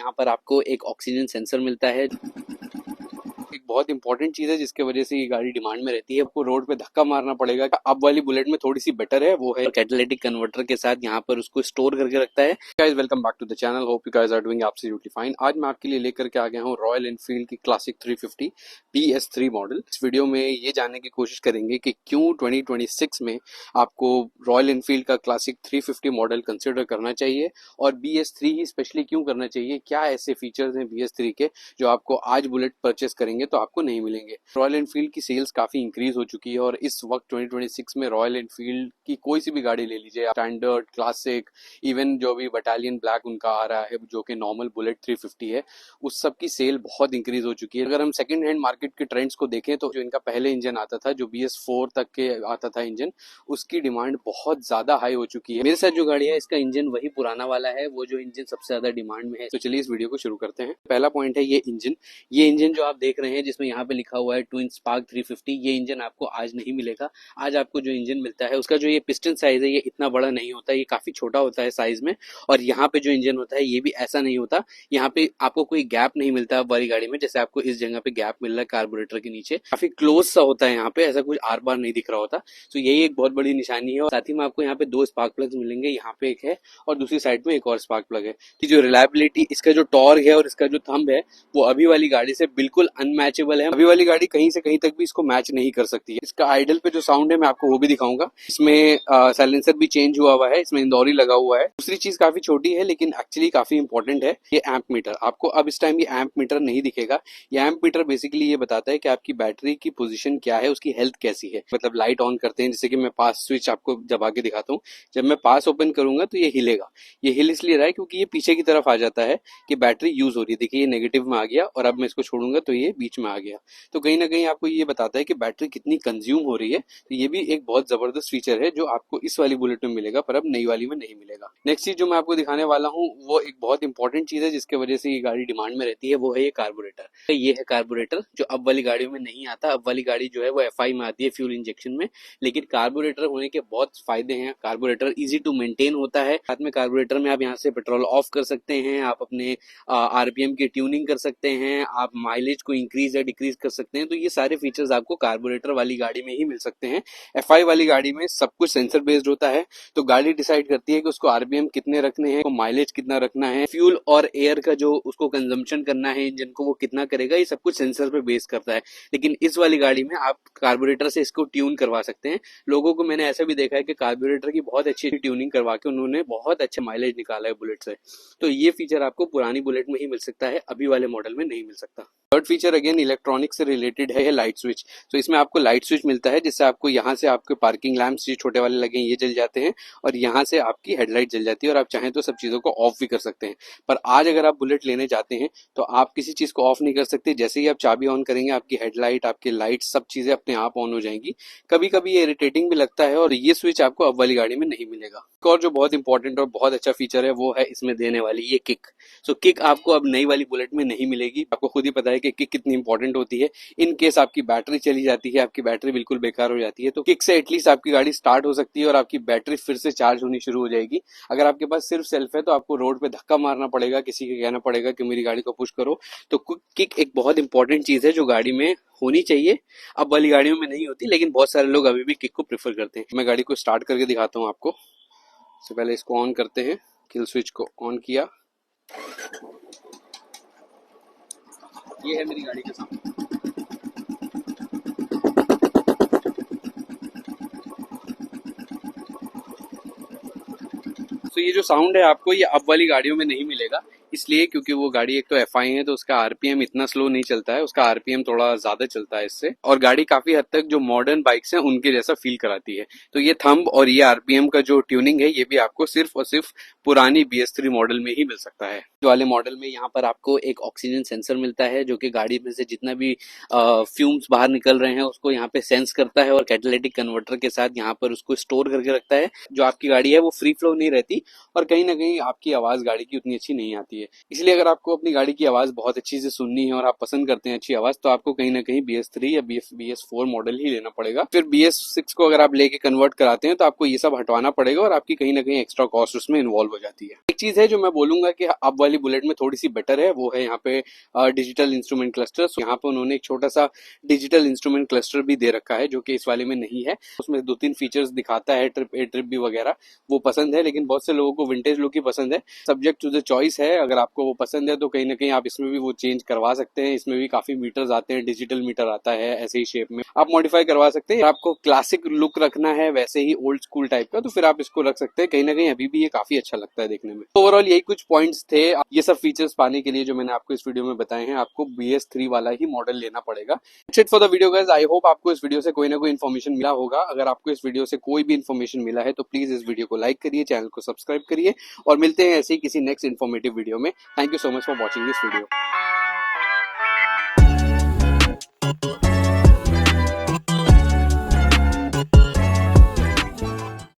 यहाँ पर आपको एक ऑक्सीजन सेंसर मिलता है। एक बहुत इंपॉर्टेंट चीज है जिसके वजह से ये गाड़ी डिमांड में रहती है। आपको रोड पे धक्का मारना पड़ेगा। अब वाली बुलेट में थोड़ी सी बेटर है, वो है कैटालिटिक कन्वर्टर के साथ यहाँ पर उसको स्टोर करके रखता है। Guys welcome back to the channel, hope you guys are doing absolutely fine. आज मैं आपके लिए लेकर के आ गया हूँ रॉयल एनफील्ड की क्लासिक 350 PS3 मॉडल। इस वीडियो में ये जानने की कोशिश करेंगे कि क्यों 2026 में आपको रॉयल एनफील्ड का क्लासिक 350 मॉडल कंसिडर करना चाहिए और BS3 ही स्पेशली क्यों करना चाहिए। क्या ऐसे फीचर्स हैं BS3 के जो आपको आज बुलेट परचेस करेंगे तो आपको नहीं मिलेंगे। रॉयल एनफील्ड की सेल्स काफी इंक्रीज हो चुकी है और इस वक्त 2026 में रॉयल एनफील्ड की कोई सी भी गाड़ी ले लीजिए, स्टैंडर्ड, क्लासिक, इवन जो भी बटालियन ब्लैक उनका आ रहा है जो कि नॉर्मल बुलेट 350 है, उस सब की सेल बहुत इंक्रीज हो चुकी है। अगर हम सेकंड हैंड मार्केट के ट्रेंड्स को देखें तो जो इनका पहले इंजन आता था, जो BS4 तक के आता था इंजन, उसकी डिमांड बहुत ज्यादा हाई हो चुकी है। मेरे साथ जो गाड़ी है इसका इंजन वही पुराना वाला है, वो जो इंजन सबसे ज्यादा डिमांड में है। तो चलिए इस वीडियो को शुरू करते हैं। पहला पॉइंट है ये इंजन। ये इंजन जो आप देख रहे हैं जिसमें यहाँ पे लिखा हुआ है ट्विन स्पार्क 350, ये इंजन आपको आज नहीं मिलेगा। आज आपको जो इंजन मिलता है उसका जो ये पिस्टन साइज है ये इतना बड़ा नहीं होता, ये काफी छोटा होता है साइज में। और यहाँ पे जो इंजन होता है ये भी ऐसा नहीं होता। यहाँ पे आपको कोई गैप नहीं मिलता अब वाली गाड़ी में, जैसे आपको इस जगह पे गैप मिल रहा है कार्बोरेटर के नीचे, काफी क्लोज सा होता है। यहाँ पे ऐसा कुछ आर पार नहीं दिख रहा होता। तो यही एक बहुत बड़ी निशानी है। और साथ ही में आपको यहाँ पे दो स्पार्क प्लग्स मिलेंगे, यहाँ पे एक है और दूसरी साइड में एक और स्पार्क प्लग है। कि जो रिलायबिलिटी, इसका जो टॉर्क है और इसका जो थंब है वो अभी वाली गाड़ी से बिल्कुल अनमैचेबल है। अभी वाली गाड़ी कहीं से कहीं तक भी इसको मैच नहीं कर सकती है। इसका आइडल पे जो साउंड है मैं आपको वो भी दिखाऊंगा। इसमें साइलेंसर भी चेंज हुआ है, इसमें इंदौरी लगा हुआ है। दूसरी चीज काफी छोटी है लेकिन एक्चुअली काफी इंपॉर्टेंट है, ये एम्प मीटर। आपको अब इस टाइम ये एम्प मीटर नहीं दिखेगा। ये एम्प मीटर बेसिकली ये बताता है कि आपकी बैटरी की पोजीशन क्या है, उसकी हेल्थ कैसी है। मतलब लाइट ऑन करते हैं, जैसे कि मैं पास स्विच आपको दबा के दिखाता हूँ, जब मैं पास ओपन करूंगा तो ये हिलेगा। ये हिल इसलिए रहा है क्योंकि ये पीछे की तरफ आ जाता है कि बैटरी यूज हो रही है। देखिए ये नेगेटिव में आ गया और अब मैं इसको छोड़ूंगा तो ये बीच में आ गया। तो कहीं ना कहीं आपको ये बताता है कि बैटरी कितनी कंज्यूम हो रही है। तो ये भी एक बहुत जबरदस्त फीचर है जो आपको इस वाली बुलेट में मिलेगा पर अब नई वाली में नहीं मिलेगा। नेक्स्ट चीज जो मैं आपको दिखाने वाला हूँ वो एक बहुत इंपॉर्टेंट चीज है जिसके वजह से ये गाड़ी डिमांड में रहती है, वो है ये कार्बोरेटर। ये है कार्बोरेटर जो अब वाली गाड़ियों में नहीं आता। अब वाली गाड़ी जो है वो FI में आती है, फ्यूल इंजेक्शन में। लेकिन कार्बोरेटर होने के बहुत फायदे हैं। कार्बोरेटर इजी टू मेंटेन होता है। साथ में कार्बोरेटर में आप यहाँ से पेट्रोल ऑफ कर सकते हैं, आप अपने RPM की ट्यूनिंग कर सकते हैं, आप माइलेज को इंक्रीज या डिक्रीज कर सकते हैं। तो ये सारे फीचर्स आपको कार्बोरेटर वाली गाड़ी में ही मिल सकते हैं। FI वाली गाड़ी में सब कुछ सेंसर बेस्ड होता है। तो गाड़ी डिसाइड करती है कि उसको RPM कितने रखने हैं, माइलेज कितना रखना है, फ्यूल और एयर का जो उसको कंजम्पशन करना है इंजन को, वो कितना करेगा, ये सब कुछ सेंसर पे बेस करता है। लेकिन इस वाली गाड़ी में आप कार्बोरेटर से इसको ट्यून करवा सकते हैं। लोगों को मैंने ऐसा भी देखा है कि कार्बोरेटर की बहुत अच्छी ट्यूनिंग करवा के उन्होंने बहुत अच्छा माइलेज निकाला है बुलेट से। तो ये फीचर आपको पुरानी बुलेट में ही मिल सकता है, अभी वाले मॉडल में नहीं मिल सकता। थर्ड फीचर अगेन इलेक्ट्रॉनिक से रिलेटेड है, लाइट स्विच। तो इसमें आपको लाइट स्विच मिलता है जिससे आपको यहाँ से आपके पार्किंग लैंप्स जो छोटे वाले लगे हैं ये जल जाते हैं और यहाँ से आपकी हेडलाइट जल जाती है और आप चाहें तो सब चीजों को ऑफ भी कर सकते हैं। पर आज अगर आप बुलेट लेने जाते हैं तो आप किसी चीज को ऑफ नहीं कर सकते। जैसे ही आप चाबी ऑन करेंगे आपकी हेडलाइट, आपकी लाइट, सब चीजें अपने आप ऑन हो जाएंगी। कभी कभी ये इरिटेटिंग भी लगता है और ये स्विच आपको अब वाली गाड़ी में नहीं मिलेगा। एक और जो बहुत इंपॉर्टेंट और बहुत अच्छा फीचर है वो है इसमें देने वाली ये किक। सो किक आपको अब नई वाली बुलेट में नहीं मिलेगी। आपको खुद ही पता है कि किक कितनी इंपॉर्टेंट होती है। इन केस आपकी बैटरी चली जाती है, आपकी बैटरी बिल्कुल बेकार हो जाती है, तो किक से एटलीस्ट आपकी गाड़ी स्टार्ट हो सकती है और आपकी बैटरी फिर से चार्ज होनी शुरू हो जाएगी। अगर आपके पास सिर्फ सेल्फ है तो आपको रोड पे धक्का मारना पड़ेगा, किसी को कहना पड़ेगा कि मेरी गाड़ी को पुश करो। तो किक एक बहुत इंपॉर्टेंट चीज है जो गाड़ी में होनी चाहिए। अब वाली गाड़ियों में नहीं होती लेकिन बहुत सारे लोग अभी भी किक को प्रेफर करते हैं। मैं गाड़ी को स्टार्ट करके दिखाता हूँ आपको। सबसे पहले इसको ऑन करते हैं, किल स्विच को ऑन किया, ये है मेरी गाड़ी का साउंड। तो ये जो साउंड है आपको ये अब वाली गाड़ियों में नहीं मिलेगा, इसलिए क्योंकि वो गाड़ी एक तो FI है तो उसका RPM इतना स्लो नहीं चलता है, उसका RPM थोड़ा ज्यादा चलता है इससे। और गाड़ी काफी हद तक जो मॉडर्न बाइक्स हैं उनके जैसा फील कराती है। तो ये थंब और ये RPM का जो ट्यूनिंग है ये भी आपको सिर्फ और सिर्फ पुरानी BS3 मॉडल में ही मिल सकता है। जो वाले मॉडल में यहाँ पर आपको एक ऑक्सीजन सेंसर मिलता है जो कि गाड़ी में से जितना भी फ्यूम्स बाहर निकल रहे हैं उसको यहाँ पे सेंस करता है और कैटालिटिक कन्वर्टर के साथ यहाँ पर उसको स्टोर करके रखता है। जो आपकी गाड़ी है वो फ्री फ्लो नहीं रहती और कहीं ना कहीं आपकी आवाज गाड़ी की उतनी अच्छी नहीं आती है। है। इसलिए अगर आपको अपनी गाड़ी की आवाज बहुत अच्छी से सुननी है और आप पसंद करते हैं अच्छी आवाज, तो आपको कहीं ना कहीं BS3 या BS4 मॉडल ही लेना पड़ेगा। फिर BS6 को अगर आप लेके कन्वर्ट कराते हैं तो आपको ये सब हटवाना पड़ेगा और आपकी कहीं ना कहीं एक्स्ट्रा कॉस्ट उसमें इन्वॉल्व हो जाती है। एक चीज है जो मैं बोलूंगा कि अब वाली बुलेट में थोड़ी सी बेटर है, वो है यहाँ पे डिजिटल इंस्ट्रूमेंट क्लस्टर। यहाँ पे उन्होंने एक छोटा सा डिजिटल इंस्ट्रूमेंट क्लस्टर भी दे रखा है जो कि इस वाले में नहीं है। उसमें 2-3 फीचर्स दिखाता है, ट्रिप ए ट्रिप भी वगैरह, वो पसंद है। लेकिन बहुत से लोगों को विंटेज लुक ही पसंद है, सब्जेक्ट टू द चॉइस है। अगर आपको वो पसंद है तो कहीं ना कहीं आप इसमें भी वो चेंज करवा सकते हैं। इसमें भी काफी मीटर्स आते हैं, डिजिटल मीटर आता है ऐसे ही शेप में, आप मॉडिफाई करवा सकते हैं। आपको क्लासिक लुक रखना है वैसे ही ओल्ड स्कूल टाइप का, तो फिर आप इसको रख सकते हैं। कहीं ना कहीं अभी भी ये काफी अच्छा लगता है देखने में। ओवरऑल यही कुछ पॉइंट्स थे। ये सब फीचर्स पाने के लिए जो मैंने आपको इस वीडियो में बताए हैं, आपको BS3 वाला ही मॉडल लेना पड़ेगा। It's it for the video guys. I hope आपको इस वीडियो से कोई ना कोई इन्फॉर्मेशन मिला होगा। अगर आपको इस वीडियो से कोई भी इन्फॉर्मेशन मिला है तो प्लीज इस वीडियो को लाइक करिए, चैनल को सब्सक्राइब करिए और मिलते हैं ऐसे ही किसी नेक्स्ट इन्फॉर्मेटिव वीडियो में। Thank you so much for watching this video.